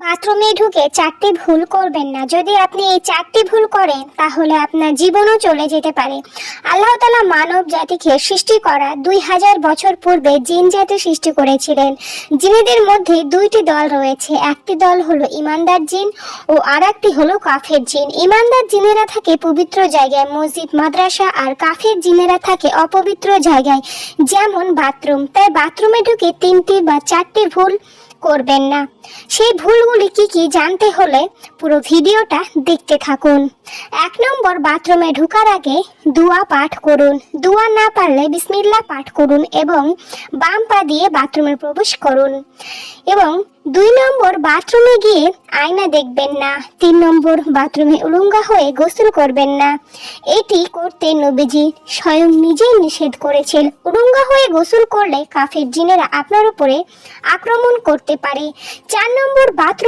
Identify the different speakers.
Speaker 1: বাথরুমে ঢুকে 4টি ভুল করবেন না। যদি আপনি এই 4টি ভুল করেন তাহলে আপনার জীবনও চলে যেতে পারে। আল্লাহ তাআলা মানব জাতিকে সৃষ্টি করা 2000 বছর পূর্বে জিন জাতি সৃষ্টি করেছিলেন। জিনেদের মধ্যে 2টি দল রয়েছে, একটি দল হলো ইমানদার জিন ও আরেকটি হলো কাফের জিন। ইমানদার জিনেরা থাকে পবিত্র জায়গায়, মসজিদ, মাদ্রাসা, আর কাফের জিনেরা থাকে অপবিত্র জায়গায়, যেমন বাথরুম। তাই বাথরুমে ঢুকে 3টি বা 4টি ভুল করবেন না। সেই ভুলগুলি কি কি জানতে হলে পুরো ভিডিওটা দেখতে থাকুন। 1 নম্বর, বাথরুমে ঢোকার আগে দোয়া পাঠ করুন। দোয়া না পারলে বিসমিল্লাহ পাঠ করুন এবং বাম পা দিয়ে বাথরুমে প্রবেশ করুন। এবং 2 নম্বর, বাথরুমে গিয়ে আয়না দেখবেন না। 3 নম্বর, বাথরুমে উলঙ্গা হয়ে গোসল করবেন না। এটি করতে নবীজি স্বয়ং নিজেই নিষেধ করেছেন। উলঙ্গা হয়ে গোসল করলে কাফের জিনেরা আপনার উপরে আক্রমণ করতে পারে। 4 নম্বর, বাথরুম